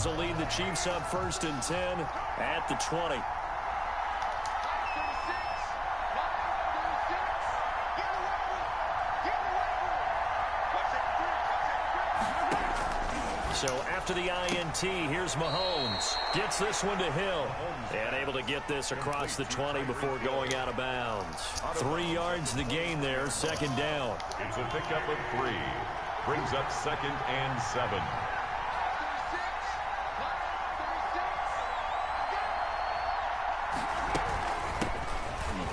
Rams will lead the Chiefs up 1st and 10 at the 20. So after the INT, here's Mahomes. Gets this one to Hill. And able to get this across the 20 before going out of bounds. 3 yards the gain there, 2nd down. It's a pickup of 3. Brings up 2nd and 7.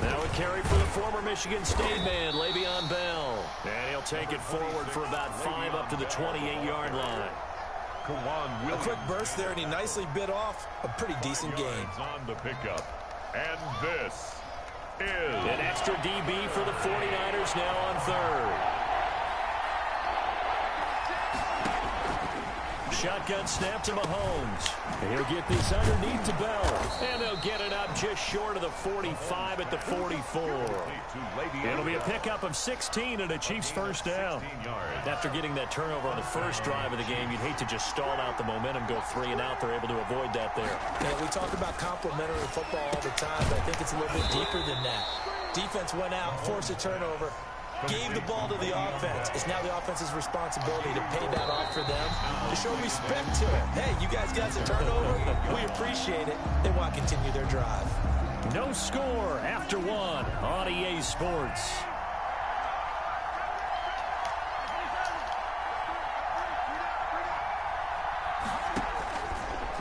Now a carry for the former Michigan State man, Le'Veon Bell. And he'll take it forward for about 5 up to the 28-yard line. A quick burst there, and he nicely bit off a pretty decent gain. On the pickup. And this is an extra DB for the 49ers now on 3rd. Shotgun snap to Mahomes. He'll get this underneath to Bell. And they'll get it up just short of the 45 at the 44. It'll be a pickup of 16 and a Chiefs 1st down. After getting that turnover on the first drive of the game, you'd hate to just stall out the momentum, go 3 and out. They're able to avoid that there. Yeah, we talk about complementary football all the time, but I think it's a little bit deeper than that. Defense went out, forced a turnover, gave the ball to the offense. It's now the offense's responsibility to pay that off for them, to show respect to them. Hey, you guys got a turnover. We appreciate it. They want to continue their drive. No score after 1 on EA Sports.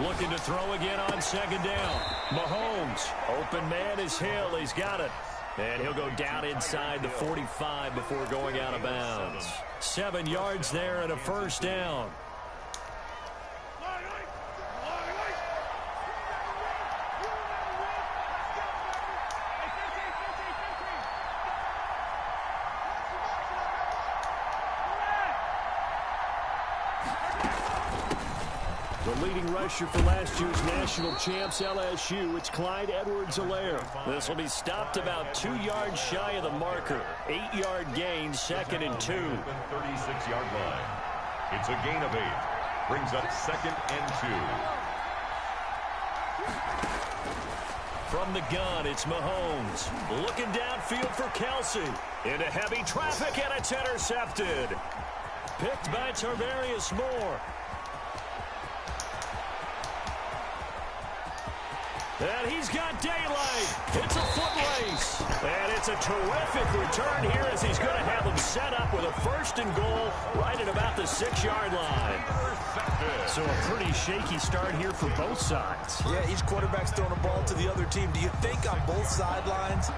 Looking to throw again on 2nd down. Mahomes, open man is Hill. He's got it. And he'll go down inside the 45 before going out of bounds. 7 yards there and a 1st down. The leading rusher for last year's national champs, LSU, it's Clyde Edwards-Helaire. This will be stopped about 2 yards shy of the marker. 8-yard gain, 2nd and 2. 36-yard line. It's a gain of 8. Brings up 2nd and 2. From the gun, it's Mahomes. Looking downfield for Kelsey. Into heavy traffic, and it's intercepted. Picked by Tarvarius Moore. And he's got daylight. It's a foot race. And it's a terrific return here as he's going to have them set up with a 1st and goal right at about the 6-yard line. So a pretty shaky start here for both sides. Yeah, each quarterback's throwing a ball to the other team. Do you think on both sidelines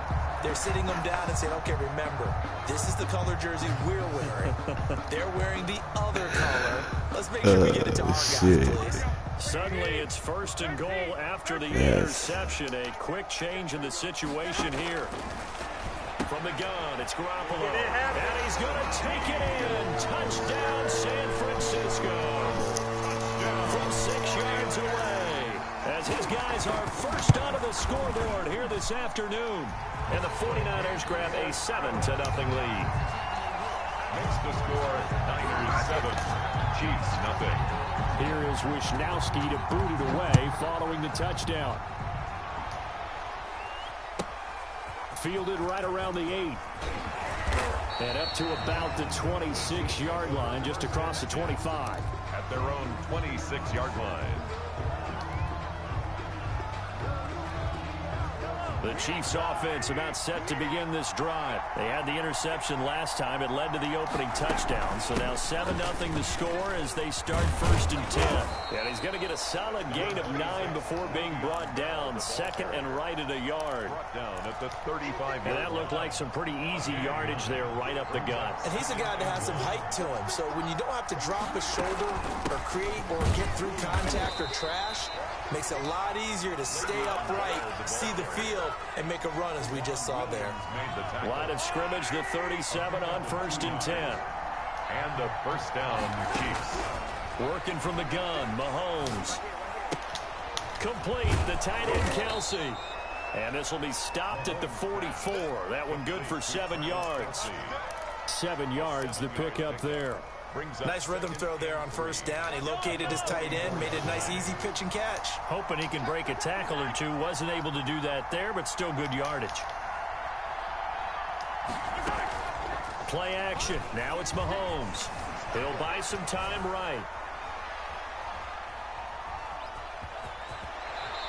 they're sitting them down and saying, okay, remember, this is the color jersey we're wearing. They're wearing the other color. Let's make sure we get it to our guys, please. Suddenly, it's 1st and goal after the interception. A quick change in the situation here. From the gun, it's Garoppolo. And he's going to take it in. Touchdown, San Francisco. From 6 yards away. As his guys are first onto the scoreboard here this afternoon. And the 49ers grab a 7-0 lead. Makes the score Niners 7, Chiefs 0. Here is Wisnowski to boot it away following the touchdown. Fielded right around the 8. And up to about the 26-yard line, just across the 25. At their own 26-yard line. The Chiefs offense about set to begin this drive. They had the interception last time. It led to the opening touchdown. So now 7-0 the score as they start 1st and 10. And he's going to get a solid gain of 9 before being brought down. 2nd and right at a yard. Brought down at the 35-yard And that looked like some pretty easy yardage there right up the gut. And he's a guy that has some height to him. So when you don't have to drop a shoulder or create or get through contact or trash, makes it a lot easier to stay upright, see the field, and make a run as we just saw there. Line of scrimmage, the 37 on 1st and 10. And a 1st down, Chiefs. Working from the gun, Mahomes. Complete, the tight end, Kelsey. And this will be stopped at the 44. That one good for 7 yards. 7 yards, the pickup there. Nice rhythm throw there on first down. He located his tight end, made a nice easy pitch and catch. Hoping he can break a tackle or two. Wasn't able to do that there, but still good yardage. Play action. Now it's Mahomes. He'll buy some time right.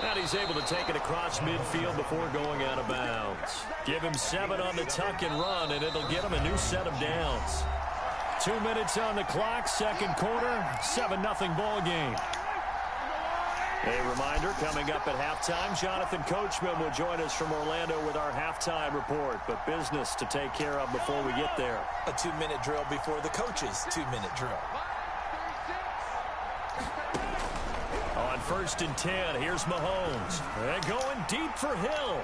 And he's able to take it across midfield before going out of bounds. Give him 7 on the tuck and run, and it'll get him a new set of downs. 2 minutes on the clock, second quarter, 7-0 ball game. A reminder, coming up at halftime, Jonathan Coachman will join us from Orlando with our halftime report, but business to take care of before we get there. A 2-minute drill before the coach's 2-minute drill. On 1st and 10, here's Mahomes. And going deep for Hill.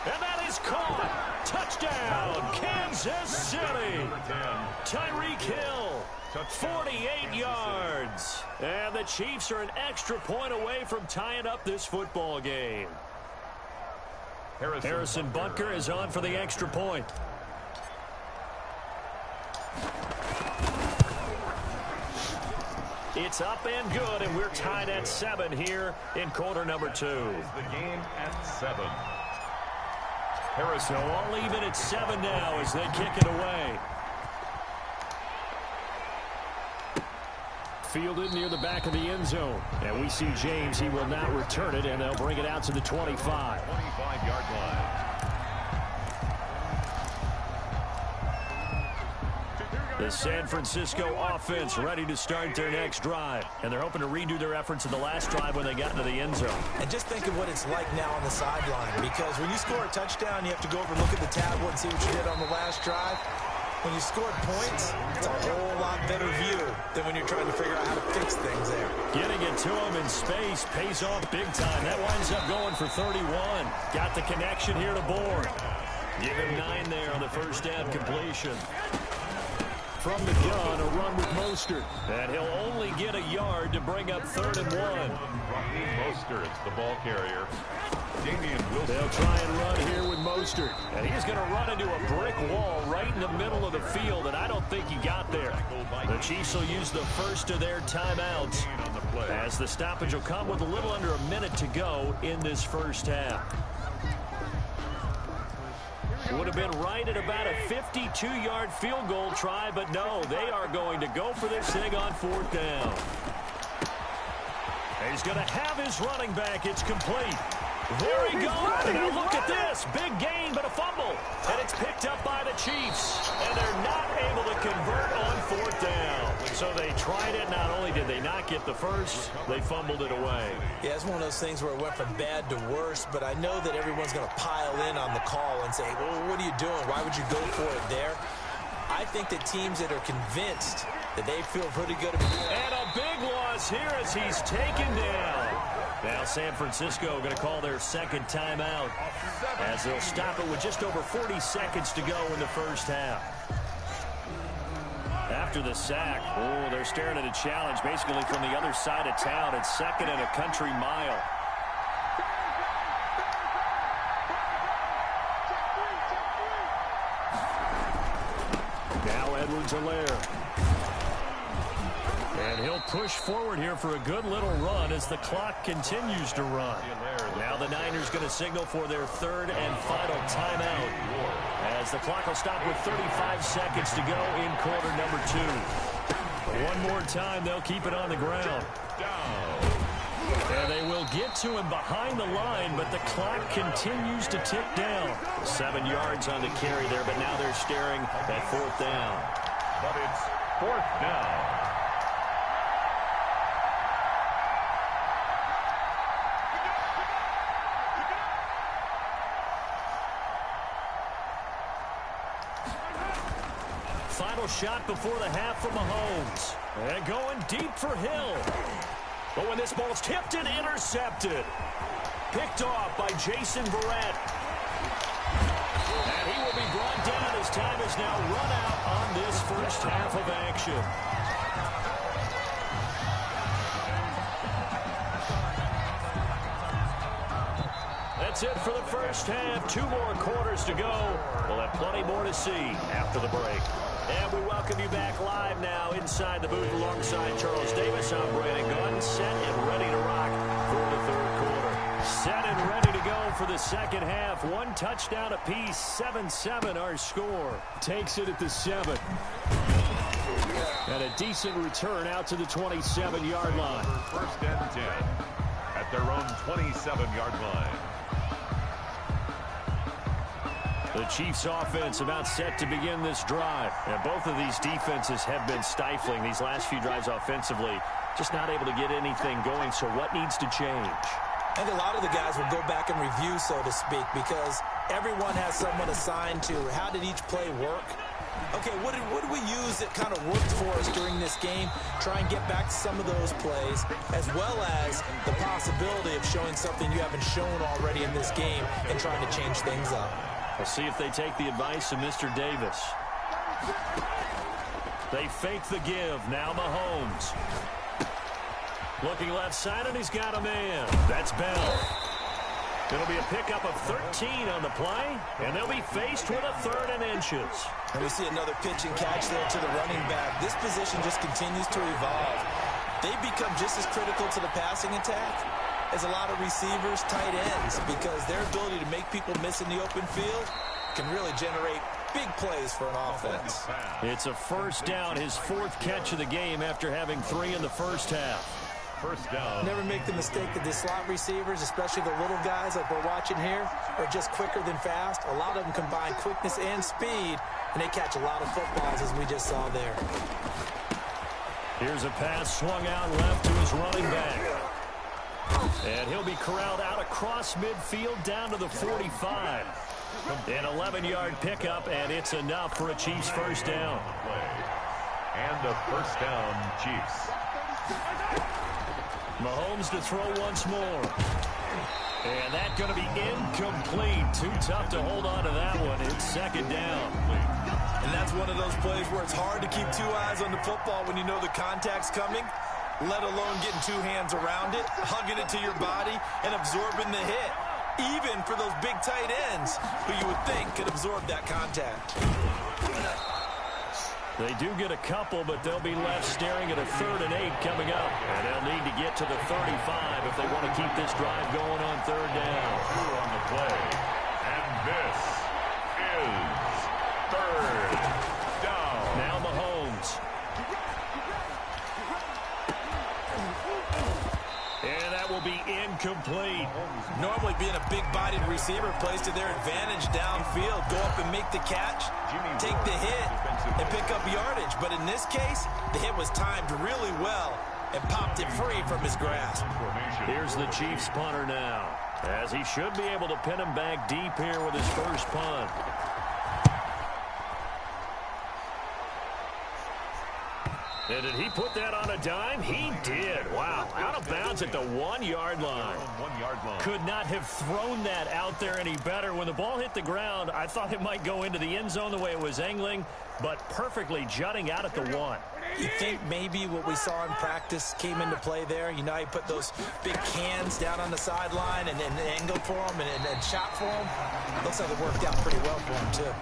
And that is caught. Touchdown, Kansas City. Tyreek Hill, 48 yards. And the Chiefs are an extra point away from tying up this football game. Harrison Butker is on for the extra point. It's up and good, and we're tied at 7 here in quarter number 2. The game at 7. So all even at 7 now as they kick it away. Fielded near the back of the end zone. And we see James. He will not return it, and they'll bring it out to the 25. 25-yard line. The San Francisco offense ready to start their next drive. And they're hoping to redo their efforts in the last drive when they got into the end zone. And just think of what it's like now on the sideline. Because when you score a touchdown, you have to go over and look at the tablet and see what you did on the last drive. When you scored points, it's a whole lot better view than when you're trying to figure out how to fix things there. Getting it to him in space pays off big time. That winds up going for 31. Got the connection here to Bourne. Give him 9 there on the first down completion. From the gun, a run with Mostert. And he'll only get a yard to bring up 3rd and 1. Mostert's the ball carrier. They'll try and run here with Mostert. And he's going to run into a brick wall right in the middle of the field, and I don't think he got there. The Chiefs will use the first of their timeouts as the stoppage will come with a little under a minute to go in this first half. Would have been right at about a 52-yard field goal try, but no, they are going to go for this thing on 4th down. He's going to have his running back. It's complete. There he goes. Now look at this. Big gain, but a fumble. And it's picked up by the Chiefs. And they're not able to convert on 4th down. So they tried it. Not only did they not get the first, they fumbled it away. Yeah, it's one of those things where it went from bad to worse, but I know that everyone's going to pile in on the call and say, well, what are you doing? Why would you go for it there? I think that teams that are convinced that they feel pretty good about it. And a big loss here as he's taken down. Now San Francisco going to call their second timeout as they'll stop it with just over 40 seconds to go in the first half. After the sack, they're staring at a challenge basically from the other side of town. It's 2nd and a country mile. Now Edwards-Helaire. And he'll push forward here for a good little run as the clock continues to run. Now the Niners going to signal for their 3rd and final timeout as the clock will stop with 35 seconds to go in quarter number 2. One more time, they'll keep it on the ground. And they will get to him behind the line, but the clock continues to tick down. 7 yards on the carry there, but now they're staring at 4th down. But it's 4th down. Final shot before the half from Mahomes. And going deep for Hill. But when this ball's tipped and intercepted. Picked off by Jason Verrett. And he will be brought down as time is now run out on this first half of action. That's it for the first half. 2 more quarters to go. We'll have plenty more to see after the break. And we welcome you back live now inside the booth alongside Charles Davis. I'm Brandon Gaudin, set and ready to rock for the third quarter. Set and ready to go for the second half. One touchdown apiece, 7-7 our score. Takes it at the 7. And a decent return out to the 27-yard line. First and 10 at their own 27-yard line. The Chiefs offense about set to begin this drive. And both of these defenses have been stifling these last few drives offensively. Just not able to get anything going. So what needs to change? I think a lot of the guys will go back and review, so to speak, because everyone has someone assigned to how did each play work. Okay, what did we use that kind of worked for us during this game? Try and get back to some of those plays, as well as the possibility of showing something you haven't shown already in this game and trying to change things up. We'll see if they take the advice of Mr. Davis. They fake the give. Now Mahomes. Looking left side, and he's got a man. That's Bell. It'll be a pickup of 13 on the play, and they'll be faced with a 3rd and inches. And we see another pitch and catch there to the running back. This position just continues to evolve. They become just as critical to the passing attack as a lot of receivers, tight ends, because their ability to make people miss in the open field can really generate big plays for an offense. It's a first down, his 4th catch of the game after having 3 in the first half. First down. Never make the mistake that the slot receivers, especially the little guys like we're watching here, are just quicker than fast. A lot of them combine quickness and speed, and they catch a lot of footballs, as we just saw there. Here's a pass swung out left to his running back. And he'll be corralled out across midfield down to the 45. An 11-yard pickup, and it's enough for a Chiefs first down. And a first down, Chiefs. Mahomes to throw once more. And that's going to be incomplete. Too tough to hold on to that one. It's second down. And that's one of those plays where it's hard to keep 2 eyes on the football when you know the contact's coming, let alone getting 2 hands around it, hugging it to your body, and absorbing the hit. Even for those big tight ends who you would think could absorb that contact. They do get a couple, but they'll be left staring at a 3rd and 8 coming up. And they'll need to get to the 35 if they want to keep this drive going on 3rd down. 2 on the play. And this is 3rd down. Now Mahomes. And that will be incomplete. Normally being a big-bodied receiver plays to their advantage downfield. Go up and make the catch, take the hit, and pick up yardage. But in this case, the hit was timed really well and popped it free from his grasp. Here's the Chiefs punter now, as he should be able to pin him back deep here with his first punt. And did he put that on a dime? He did. Wow. Out of bounds at the 1-yard line. 1-yard line. Could not have thrown that out there any better. When the ball hit the ground, I thought it might go into the end zone the way it was angling, but perfectly jutting out at the 1. You think maybe what we saw in practice came into play there? You know, he put those big cans down on the sideline and angled for him and shot for him. Looks like it worked out pretty well for him, too.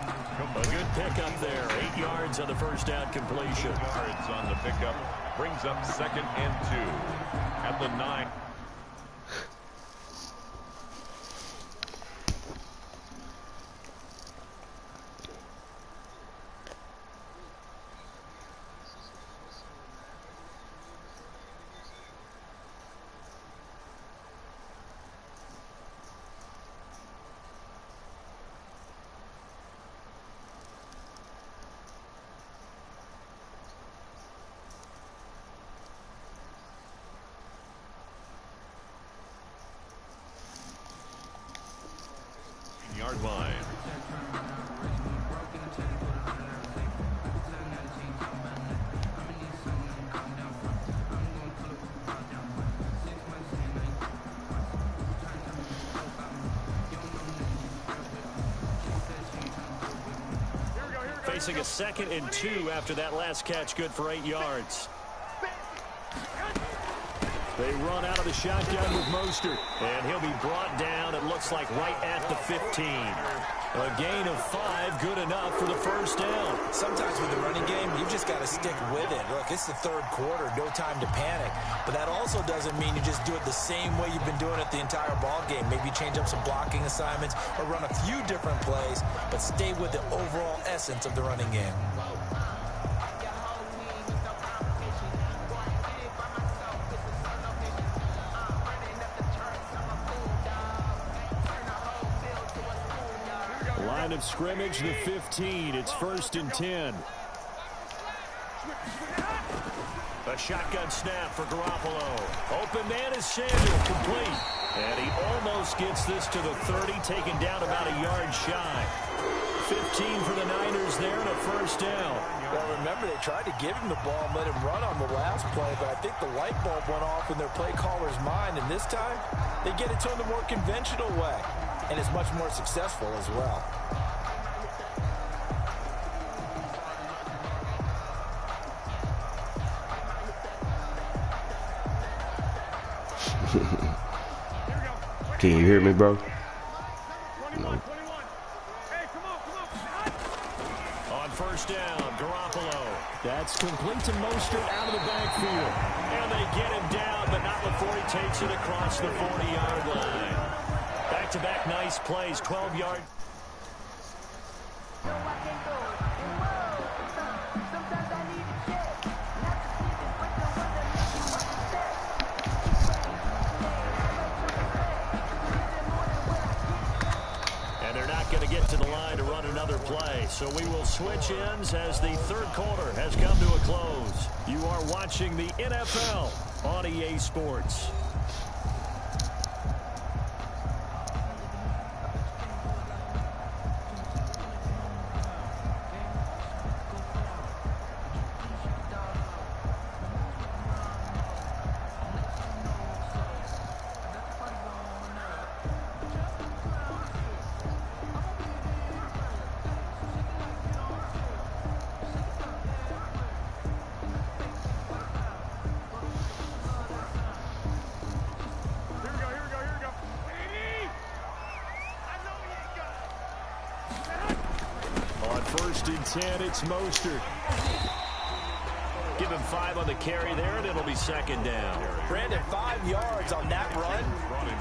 A good pickup there. 8 yards on the first down completion. 8 yards on the pickup. Brings up 2nd and 2 at the 9. Yard line. Facing a 2nd and 2 after that last catch, good for 8 yards. They run out of the shotgun with Mostert, and he'll be brought down, it looks like, right at the 15. A gain of 5, good enough for the first down. Sometimes with the running game, you've just got to stick with it. Look, it's the third quarter, no time to panic. But that also doesn't mean you just do it the same way you've been doing it the entire ball game. Maybe change up some blocking assignments or run a few different plays, but stay with the overall essence of the running game. Line of scrimmage, the 15. It's 1st and 10. A shotgun snap for Garoppolo. Open man is Samuel, complete. And he almost gets this to the 30, taken down about a yard shy. 15 for the Niners there and a first down. Well, remember, they tried to give him the ball and let him run on the last play, but I think the light bulb went off in their play caller's mind, and this time they get it to him the more conventional way, and it's much more successful as well. Can you hear me, bro? No. On first down, Garoppolo. That's complete to Mostert out of the backfield. And they get him down, but not before he takes it across the 40-yard line. Back-to-back nice plays, 12-yard. Going to get to the line to run another play. So we will switch ends as the third quarter has come to a close. You are watching the NFL on EA Sports. First and 10, it's Mostert. Give him 5 on the carry there, and it'll be second down. Brandon, 5 yards on that run.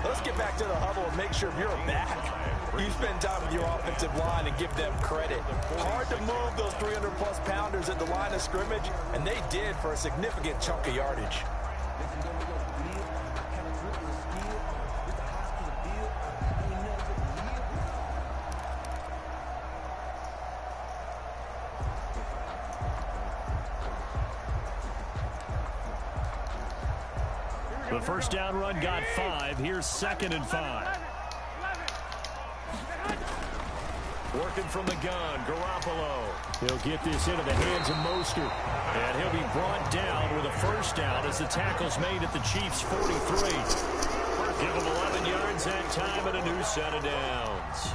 Let's get back to the huddle and make sure you're back. You spend time with your offensive line and give them credit. Hard to move those 300-plus pounders at the line of scrimmage, and they did for a significant chunk of yardage. The first down run got 5. Here's 2nd and 5. Working from the gun, Garoppolo. He'll get this into the hands of Mostert. And he'll be brought down with a first down as the tackle's made at the Chiefs' 43. Give him 11 yards that time and a new set of downs.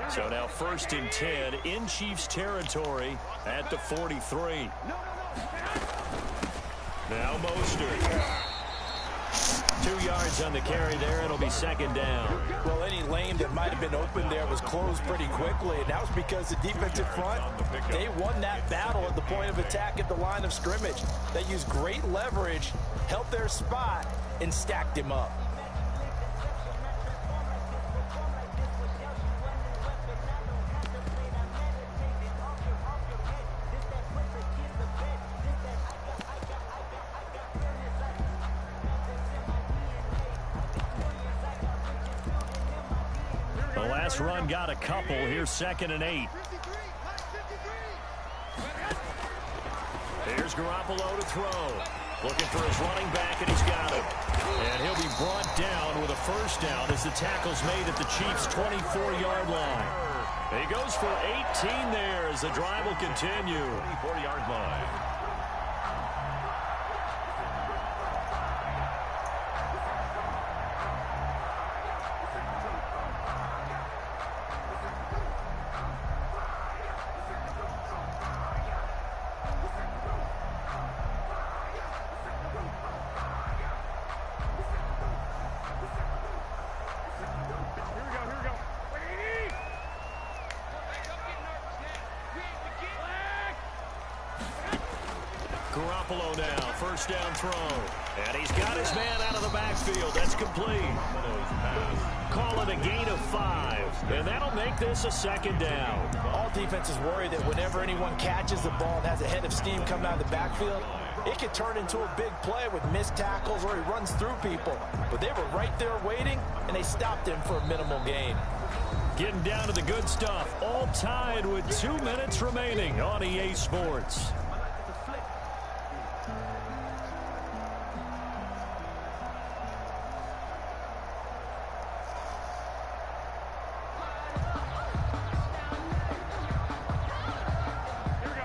So now 1st and 10 in Chiefs territory at the 43. Now Mostert. 2 yards on the carry there. It'll be second down. Well, any lane that might have been open there was closed pretty quickly, and that was because the defensive front, they won that battle at the point of attack at the line of scrimmage. They used great leverage, held their spot, and stacked him up. Run got a couple. Here's 2nd and 8. Here's Garoppolo to throw. Looking for his running back, and he's got him. And he'll be brought down with a first down as the tackle's made at the Chiefs' 24-yard line. He goes for 18 there as the drive will continue. 24-yard line. Garoppolo now, first down throw. And he's got his man out of the backfield. That's complete. Call it a gain of 5. And that'll make this a second down. All defenses worry that whenever anyone catches the ball and has a head of steam coming out of the backfield, it can turn into a big play with missed tackles or he runs through people. But they were right there waiting, and they stopped him for a minimal gain. Getting down to the good stuff. All tied with 2 minutes remaining on EA Sports.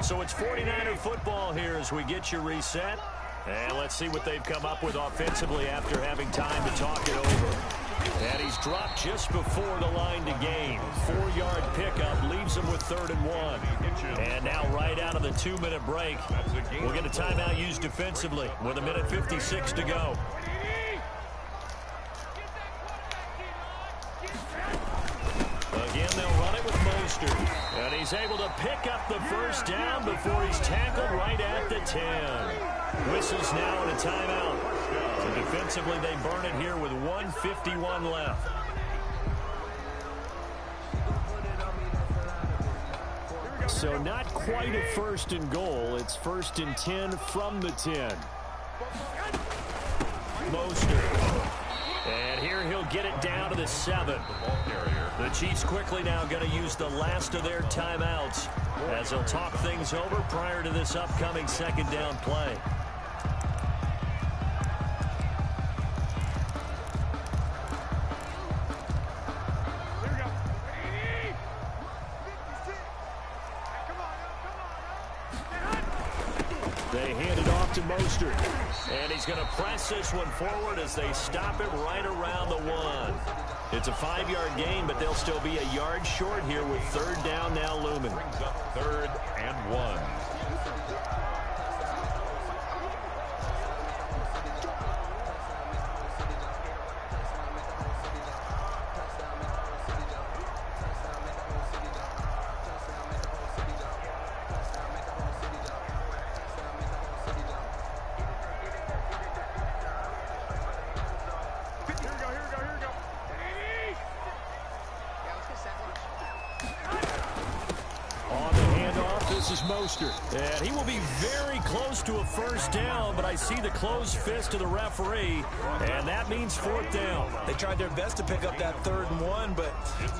So it's 49er football here as we get you reset. And let's see what they've come up with offensively after having time to talk it over. And he's dropped just before the line to gain. 4-yard pickup leaves him with 3rd and 1. And now right out of the 2-minute break, we'll get a timeout used defensively with 1:56 to go. Again, they'll run it with Mostert. And he's able to pick up the first down before he's tackled right at the 10. Whistles now and a timeout. So defensively, they burn it here with 1:51 left. So not quite a 1st and goal. It's 1st and 10 from the 10. Mostert. And here he'll get it down to the 7. The Chiefs quickly now going to use the last of their timeouts as they'll talk things over prior to this upcoming 2nd down play. They hand it off to Mostert. And he's going to press this one forward as they stop it right around the 1. It's a 5-yard gain, but they'll still be a yard short here with 3rd down now looming. 3rd and 1. And he will be very close to a 1st down, but I see the closed fist of the referee, and that means 4th down. They tried their best to pick up that 3rd and 1, but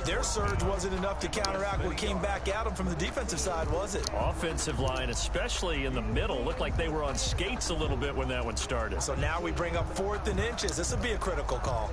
their surge wasn't enough to counteract what came back at them from the defensive side, was it? Offensive line, especially in the middle, looked like they were on skates a little bit when that one started. So now we bring up 4th and inches. This will be a critical call.